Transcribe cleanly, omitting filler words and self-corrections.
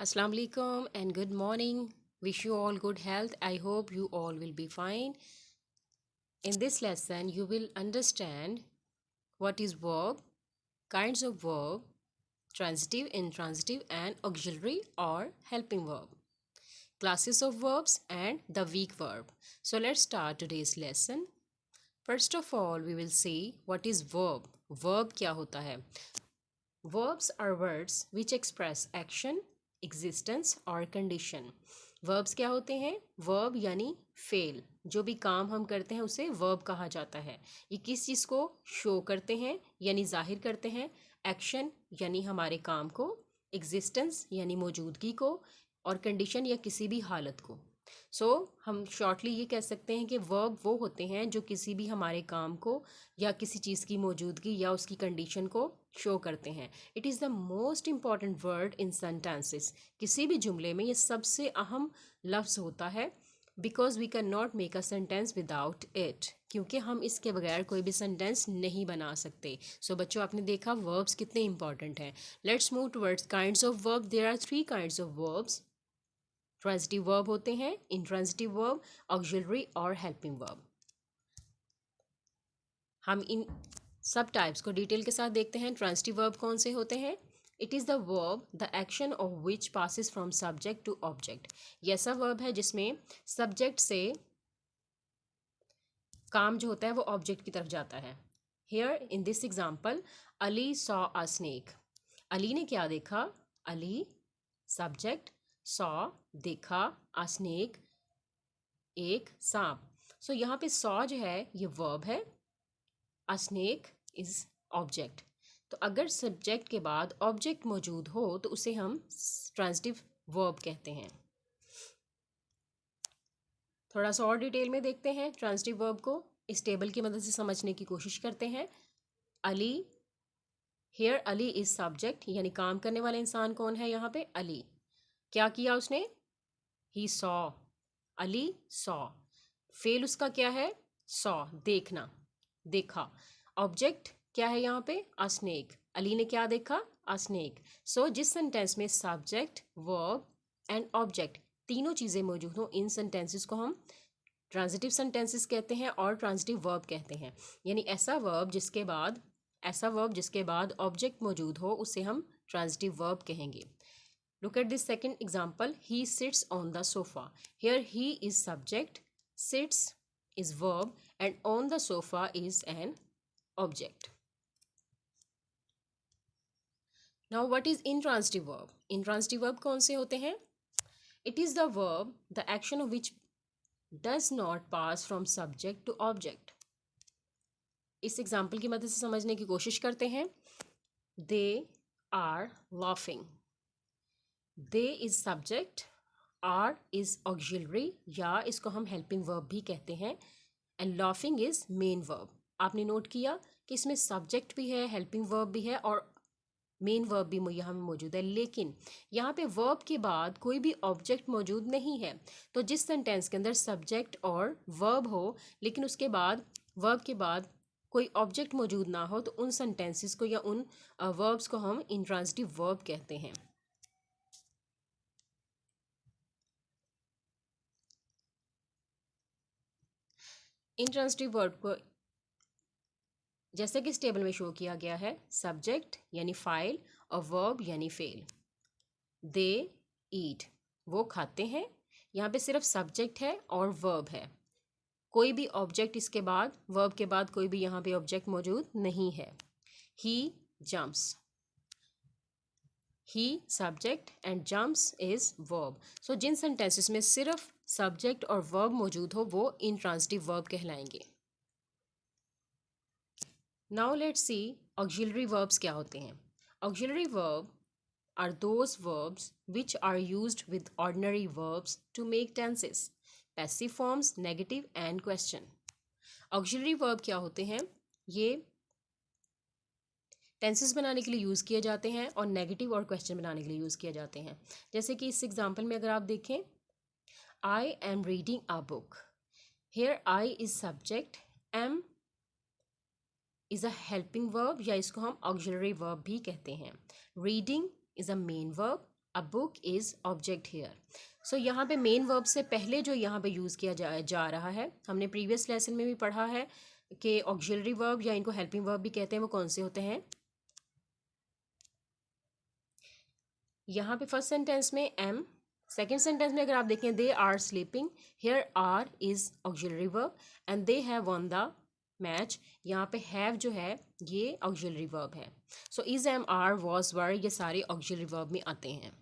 Assalamu alaikum and good morning. Wish you all good health. I hope you all will be fine. In this lesson, you will understand what is verb, kinds of verb, transitive, intransitive, and auxiliary or helping verb, classes of verbs, and the weak verb. So let's start today's lesson. First of all, we will see what is verb. Verb क्या होता है? Verbs are words which express action, existence or condition. Verbs क्या होते हैं? Verb यानी fail, जो भी काम हम करते हैं उसे verb कहा जाता है। ये किस चीज़ को शो करते हैं यानी जाहिर करते हैं, एक्शन यानी हमारे काम को, एग्जिस्टेंस यानी मौजूदगी को, और कंडीशन या किसी भी हालत को। हम शॉर्टली ये कह सकते हैं कि वर्ब वो होते हैं जो किसी भी हमारे काम को या किसी चीज़ की मौजूदगी या उसकी कंडीशन को शो करते हैं। It is the most important word in sentences. किसी भी जुमले में ये सबसे अहम लफ्ज़ होता है, because we can not make a sentence without it, क्योंकि हम इसके बगैर कोई भी सेंटेंस नहीं बना सकते। बच्चों, आपने देखा वर्ब्स कितने इंपॉर्टेंट हैं। Let's move towards kinds of verb. There are 3 kinds of verbs. Transitive verb होते हैं, इंट्रांजिटिव वर्ब, ऑक्सिलरी और हेल्पिंग वर्ब। हम इन सब टाइप्स को डिटेल के साथ देखते हैं। ट्रांजिटिव वर्ब कौन से होते हैं? It is the verb the action of which passes from subject to object. ये ऐसा वर्ब है जिसमें सब्जेक्ट से काम जो होता है वो ऑब्जेक्ट की तरफ जाता है। Here in this example, Ali saw a snake. Ali ने क्या देखा? अली सब्जेक्ट, सॉ देखा, अ स्नेक एक सांप। यहाँ पे सॉ जो है ये वर्ब है, अ स्नेक इज ऑब्जेक्ट। तो अगर सब्जेक्ट के बाद ऑब्जेक्ट मौजूद हो तो उसे हम ट्रांजिटिव वर्ब कहते हैं। थोड़ा सा और डिटेल में देखते हैं ट्रांजिटिव वर्ब को। इस टेबल की मदद से समझने की कोशिश करते हैं। Ali, here Ali is subject, यानी काम करने वाला इंसान कौन है यहाँ पे? अली। क्या किया उसने? He saw, Ali saw. Fail उसका क्या है? सॉ, देखना, देखा। ऑब्जेक्ट क्या है यहाँ पे? अ स्नेक। अली ने क्या देखा? अ स्नेक। जिस सेंटेंस में सब्जेक्ट, वर्ब एंड ऑब्जेक्ट तीनों चीज़ें मौजूद हो, इन सेंटेंसेस को हम ट्रांजिटिव सेंटेंसेस कहते हैं और ट्रांजिटिव वर्ब कहते हैं। यानी ऐसा वर्ब जिसके बाद ऑब्जेक्ट मौजूद हो उसे हम ट्रांजिटिव वर्ब कहेंगे। Look at this second example. He sits on the sofa. Here he is subject, sits is verb, and on the sofa is an object. Now what is intransitive verb? Intransitive verb कौन से होते हैं? It is the verb, the action of which does not pass from subject to object. इस example की मदद से समझने की कोशिश करते हैं। They are laughing. They is subject, are is auxiliary या इसको हम हेल्पिंग वर्ब भी कहते हैं, and laughing is main verb. आपने नोट किया कि इसमें सब्जेक्ट भी है, हेल्पिंग वर्ब भी है और मेन वर्ब भी यहाँ मौजूद है, लेकिन यहाँ पे वर्ब के बाद कोई भी ऑब्जेक्ट मौजूद नहीं है। तो जिस सेंटेंस के अंदर सब्जेक्ट और वर्ब हो लेकिन उसके बाद वर्ब के बाद कोई ऑब्जेक्ट मौजूद ना हो तो उन सेंटेंसेस को या उन वर्ब्स को हम इंट्रांजिटिव वर्ब कहते हैं। इंट्रांजिटिव वर्ब को जैसे कि इस टेबल में शो किया गया है, सब्जेक्ट यानी फाइल और वर्ब यानी फेल। दे ईट, वो खाते हैं। यहाँ पे सिर्फ सब्जेक्ट है और वर्ब है, कोई भी ऑब्जेक्ट इसके बाद, वर्ब के बाद कोई भी यहाँ पे ऑब्जेक्ट मौजूद नहीं है। He jumps, he subject and jumps is verb. जिन सेंटेंसेस में सिर्फ सब्जेक्ट और वर्ब मौजूद हो वो इंट्रांजिटिव वर्ब कहलाएंगे। Now let's see auxiliary verbs क्या होते हैं। Auxiliary verb are those verbs which are used with ordinary verbs to make tenses, passive forms, negative and question. Auxiliary verb क्या होते हैं? ये टेंसेस बनाने के लिए यूज़ किए जाते हैं और नेगेटिव और क्वेश्चन बनाने के लिए यूज़ किए जाते हैं। जैसे कि इस एग्जाम्पल में अगर आप देखें, I am reading a book. Here I is subject, am is a helping verb या इसको हम ऑक्सिलरी वर्ब भी कहते हैं। Reading is a main verb, a book is object here. So यहाँ पे मेन वर्ब से पहले जो यहाँ पे यूज़ किया जा रहा है, हमने प्रीवियस लेसन में भी पढ़ा है कि ऑक्सिलरी वर्ब या इनको हेल्पिंग वर्ब भी कहते हैं, वो कौन से होते हैं। यहाँ पे फर्स्ट सेंटेंस में एम, सेकेंड सेंटेंस में अगर आप देखें they are sleeping, here are is auxiliary verb and they have won the match. यहाँ पे हैव जो है ये ऑक्सिलरी वर्ब है। So is, am, are, was, were ये सारे ऑक्सिलरी वर्ब में आते हैं।